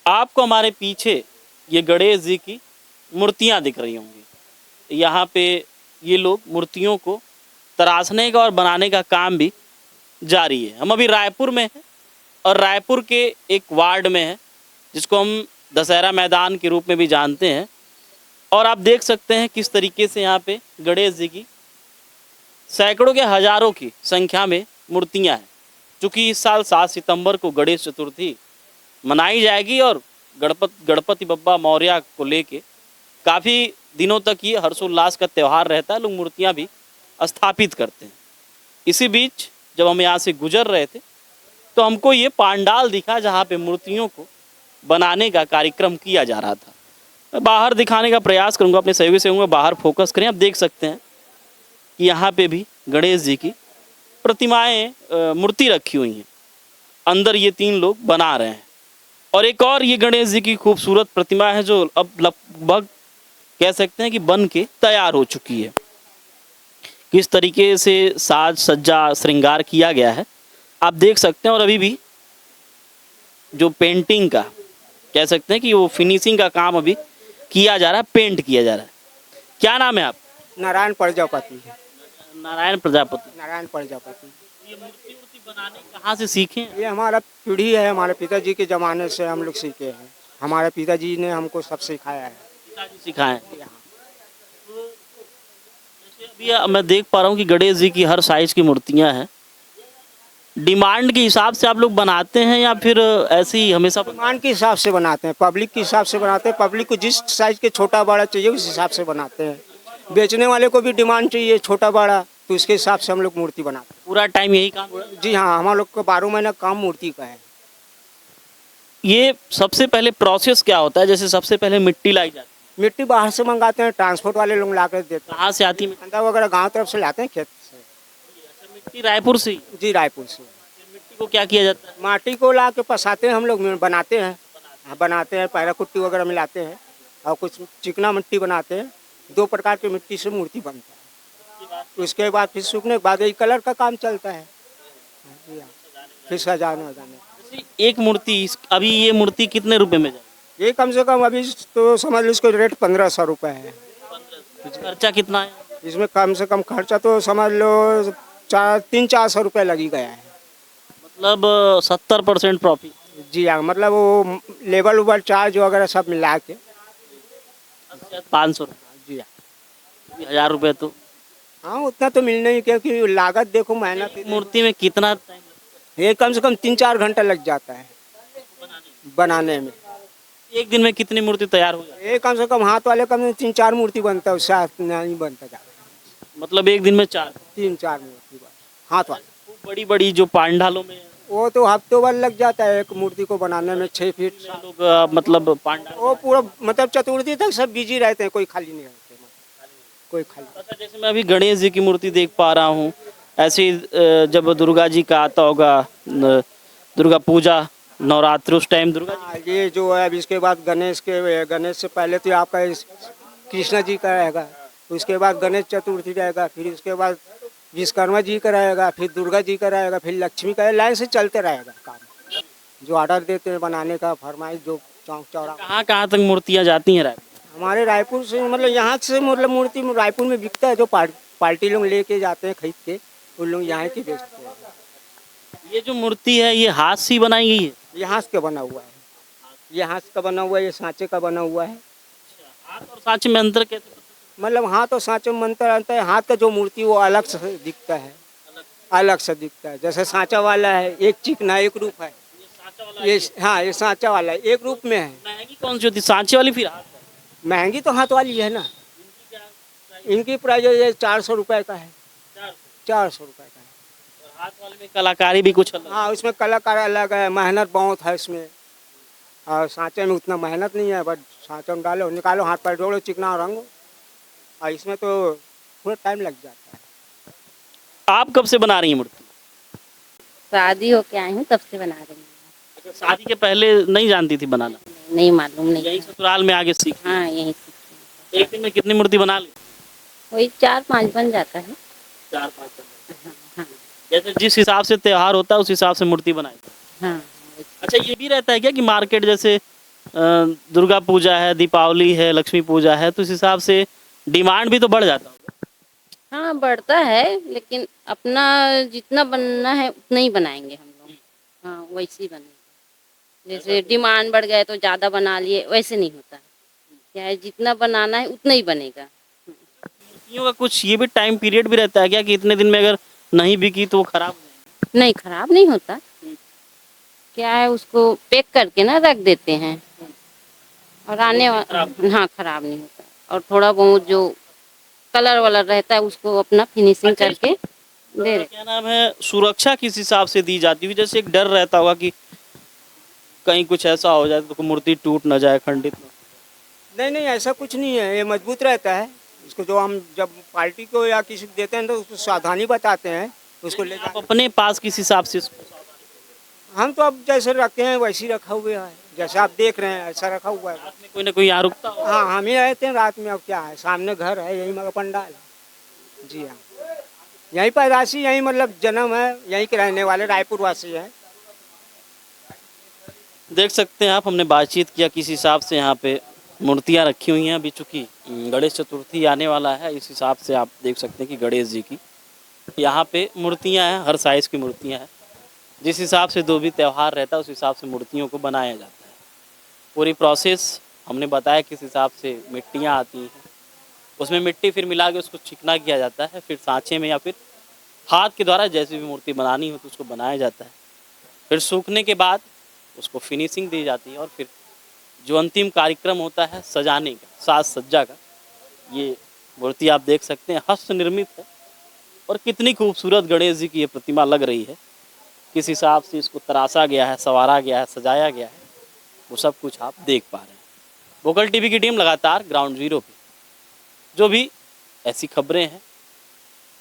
आपको हमारे पीछे ये गणेश जी की मूर्तियां दिख रही होंगी। यहाँ पे ये लोग मूर्तियों को तराशने का और बनाने का काम भी जारी है। हम अभी रायपुर में हैं और रायपुर के एक वार्ड में हैं जिसको हम दशहरा मैदान के रूप में भी जानते हैं। और आप देख सकते हैं किस तरीके से यहाँ पे गणेश जी की सैकड़ों के हजारों की संख्या में मूर्तियाँ हैं। चूँकि इस साल 7 सितंबर को गणेश चतुर्थी मनाई जाएगी और गणपति बप्पा मौर्य को लेके काफ़ी दिनों तक ये हर्षोल्लास का त्यौहार रहता है। लोग मूर्तियाँ भी स्थापित करते हैं। इसी बीच जब हम यहाँ से गुजर रहे थे तो हमको ये पांडाल दिखा जहाँ पे मूर्तियों को बनाने का कार्यक्रम किया जा रहा था। मैं बाहर दिखाने का प्रयास करूँगा, अपने सहयोगी से कहूँगा बाहर फोकस करें। आप देख सकते हैं कि यहाँ पे भी गणेश जी की प्रतिमाएं मूर्ति रखी हुई हैं। अंदर ये 3 लोग बना रहे हैं और एक और ये गणेश जी की खूबसूरत प्रतिमा है जो अब लगभग कह सकते हैं कि बन के तैयार हो चुकी है। किस तरीके से साज सज्जा श्रृंगार किया गया है आप देख सकते हैं। और अभी भी जो पेंटिंग का कह सकते हैं कि वो फिनिशिंग का काम अभी किया जा रहा है, पेंट किया जा रहा है। क्या नाम है आप? नारायण प्रजापति। नारायण प्रजापति। नारायण प्रजापति। ये मूर्ति बनाने कहाँ से सीखे हैं? ये हमारा पीढ़ी है, हमारे पिताजी के ज़माने से हम लोग सीखे हैं। हमारे पिताजी ने हमको सब सिखाया है। पिताजी सिखाए। अभी मैं देख पा रहा हूँ कि गणेश जी की हर साइज की मूर्तियाँ हैं। डिमांड के हिसाब से आप लोग बनाते हैं या फिर ऐसे ही हमेशा? डिमांड के हिसाब से बनाते हैं, पब्लिक के हिसाब से बनाते हैं। पब्लिक को जिस साइज के छोटा बड़ा चाहिए उस हिसाब से बनाते हैं। बेचने वाले को भी डिमांड चाहिए छोटा बड़ा, तो उसके हिसाब से हम लोग मूर्ति बनाते हैं। पूरा टाइम यही काम? जी हाँ, हम लोग का 12 महीना काम मूर्ति का है। ये सबसे पहले प्रोसेस क्या होता है? जैसे सबसे पहले मिट्टी लाई जाती है। मिट्टी बाहर से मंगाते हैं, ट्रांसपोर्ट वाले लोग ला कर देते हैं। कहाँ से आती है मिट्टी? अंदर वगैरह गाँव तरफ से लाते हैं, खेत से। मिट्टी रायपुर से ही? जी रायपुर से। मिट्टी को क्या किया जाता है? माटी को ला के पसाते हैं, हम लोग बनाते हैं। बनाते हैं, पैरा कुट्टी वगैरह मिलाते हैं और कुछ चिकना मिट्टी बनाते हैं। 2 प्रकार की मिट्टी से मूर्ति बनता है। उसके बाद फिर सूखने के बाद यही कलर का काम चलता है, फिर सजाने वजाने। एक मूर्ति अभी ये मूर्ति कितने रुपए में जाए? ये कम से कम अभी तो समझ लो इसको रेट 1500 रुपये है। खर्चा कितना है इसमें? कम से कम खर्चा तो समझ लो 300-400 रुपये लगी गया है। मतलब 70% प्रॉफिट? जी हाँ, मतलब वो लेबर उबर चार्ज वगैरह सब मिला के 500। जी हाँ। 1000 रुपये तो हाँ उतना तो मिलना ही, क्योंकि लागत देखो, मेहनत। मूर्ति में कितना टाइम? ये कम से कम 3-4 घंटा लग जाता है बनाने में। एक दिन में कितनी मूर्ति तैयार हो जाती है? ये कम से कम हाथ वाले कम से 3-4 मूर्ति बनता है, उससे नहीं बनता जाता। मतलब एक दिन में 4? 3-4 मूर्ति हाथ वाले। बड़ी बड़ी जो पांडालों में वो तो हफ्तों भर लग जाता है एक मूर्ति को बनाने में। 6 फीट लोग मतलब पांडाल वो पूरा मतलब चतुर्थी तक सब बिजी रहते हैं, कोई खाली नहीं रहते, कोई खाली। अच्छा, जैसे मैं अभी गणेश जी की मूर्ति देख पा रहा हूँ, ऐसे ही जब दुर्गा जी का आता होगा दुर्गा पूजा नवरात्रि उस टाइम दुर्गा जी। ये जो है अभी इसके बाद गणेश से पहले तो आपका कृष्णा जी का रहेगा, उसके बाद गणेश चतुर्थी रहेगा, फिर उसके बाद विश्वकर्मा जी का रहेगा, फिर दुर्गा जी का रहेगा, फिर लक्ष्मी का। लाइन से चलते रहेगा काम। जो ऑर्डर देते हैं बनाने का, फरमाइश जो चौक चौराहा। कहाँ तक मूर्तियाँ जाती हैं रायपुर? हमारे रायपुर से मतलब यहाँ से मतलब मूर्ति रायपुर में बिकता है। जो पार्टी लोग लेके जाते हैं खरीद के, उन लोग यहाँ के बेचते हैं। ये जो मूर्ति है ये हाथ से बनाई गई है? ये हाथ का बना हुआ है। ये हाथ का बना हुआ है, ये सांचे का बना हुआ है। हाथ और सांचे में अंतर कैसे? मतलब हाथ और सांचे में अंतर आता है। हाथ का जो मूर्ति वो अलग से दिखता है, अलग से दिखता है। जैसे सांचा वाला है, एक चिकना एक रूप है। ये हाँ, ये सांचा वाला है, एक रूप में है। महंगी कौन सी होती है, सांचे वाली फिर हाथ? महंगी तो हाथ वाली है ना। इनकी प्राइस ये 400 रुपये का है। 400 रुपये का है। हाथ वाले में कलाकारी भी कुछ अलग? हाँ, उसमें कलाकार अलग है, मेहनत बहुत है इसमें। और सांचे में उतना मेहनत नहीं है, बट सांचे में डालो, निकालो, हाथ पर जोड़ो, चिकना रंगो। और इसमें तो थोड़ा टाइम लग जाता है। आप कब से बना रही हैं मूर्ति? शादी हो के आई हूँ तब से बना रही हूँ। शादी के पहले नहीं जानती थी बनाना? नहीं मालूम, नहीं। यही ससुराल में आगे सीखी? हाँ, यही सीखी। एक दिन में कितनी मूर्ति बना ली? वही 4-5 बन जाता है। 4-5? हाँ। जैसे जिस हिसाब से त्योहार होता है उस हिसाब से मूर्ति बनाई? हाँ। अच्छा, ये भी रहता है क्या कि मार्केट जैसे दुर्गा पूजा है, दीपावली है, लक्ष्मी पूजा है, तो इस हिसाब से डिमांड भी तो बढ़ जाता होगा। हाँ बढ़ता है, लेकिन अपना जितना बनना है उतना ही बनाएंगे हम लोग। हाँ वैसे ही बनेगा। जैसे डिमांड बढ़ गए तो ज़्यादा बना लिए, वैसे नहीं होता। क्या है, जितना बनाना है उतना ही बनेगा। मूर्तियों का कुछ ये भी टाइम पीरियड भी रहता है क्या, कि इतने दिन में अगर नहीं बिकी तो वो खराब हो जाएगी? नहीं, खराब नहीं होता। क्या है, उसको पैक करके ना रख देते हैं, और आने हाँ खराब नहीं होता। और थोड़ा बहुत जो कलर वलर रहता है उसको अपना फिनिशिंग करके दे रहे। क्या नाम है, सुरक्षा किस हिसाब से दी जाती है? जैसे एक डर रहता होगा कि कहीं कुछ ऐसा हो जाए तो मूर्ति टूट ना जाए, खंडित ना हो। नहीं नहीं, ऐसा कुछ नहीं है, ये मजबूत रहता है। इसको जो हम जब पार्टी को या किसी को देते हैं तो उसको सावधानी बताते हैं, उसको ले आप जा। अपने पास किस हिसाब से हम तो अब जैसे रखते हैं वैसे ही रखा हुआ है, जैसे आप देख रहे हैं ऐसा रखा हुआ है। रात में कोई ना कोई यहाँ रुकता हो? हाँ, हम ही रहते हैं रात में, अब क्या है, सामने घर है, यही मगर पंडाल है। जी हाँ, यहीं पैदाशी, यहीं मतलब जन्म है, यहीं के रहने वाले रायपुर वासी हैं। देख सकते हैं आप, हमने बातचीत किया किस हिसाब से यहाँ पे मूर्तियाँ रखी हुई हैं। अभी चूंकि गणेश चतुर्थी आने वाला है, इस हिसाब से आप देख सकते हैं कि गणेश जी की यहाँ पे मूर्तियाँ हैं, हर साइज़ की मूर्तियाँ हैं। जिस हिसाब से जो भी त्यौहार रहता है उस हिसाब से मूर्तियों को बनाया जाता है। पूरी प्रोसेस हमने बताया किस हिसाब से मिट्टियाँ आती हैं, उसमें मिट्टी फिर मिला के उसको चिकना किया जाता है, फिर सांचे में या फिर हाथ के द्वारा जैसी भी मूर्ति बनानी हो तो उसको बनाया जाता है। फिर सूखने के बाद उसको फिनिशिंग दी जाती है, और फिर जो अंतिम कार्यक्रम होता है सजाने का, साज सज्जा का, ये मूर्ति आप देख सकते हैं हस्त निर्मित है। और कितनी खूबसूरत गणेश जी की ये प्रतिमा लग रही है, किस हिसाब से इसको तराशा गया है, संवारा गया है, सजाया गया है, वो सब कुछ आप देख पा रहे हैं। वोकल टीवी की टीम लगातार ग्राउंड जीरो पे जो भी ऐसी खबरें हैं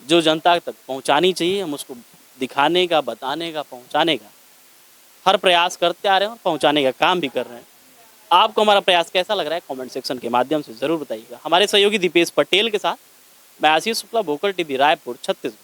जो जनता तक पहुंचानी चाहिए, हम उसको दिखाने का, बताने का, पहुंचाने का हर प्रयास करते आ रहे हैं और पहुंचाने का काम भी कर रहे हैं। आपको हमारा प्रयास कैसा लग रहा है कमेंट सेक्शन के माध्यम से ज़रूर बताइएगा। हमारे सहयोगी दीपेश पटेल के साथ मैं आशीष शुक्ला, वोकल टीवी रायपुर, छत्तीसगढ़।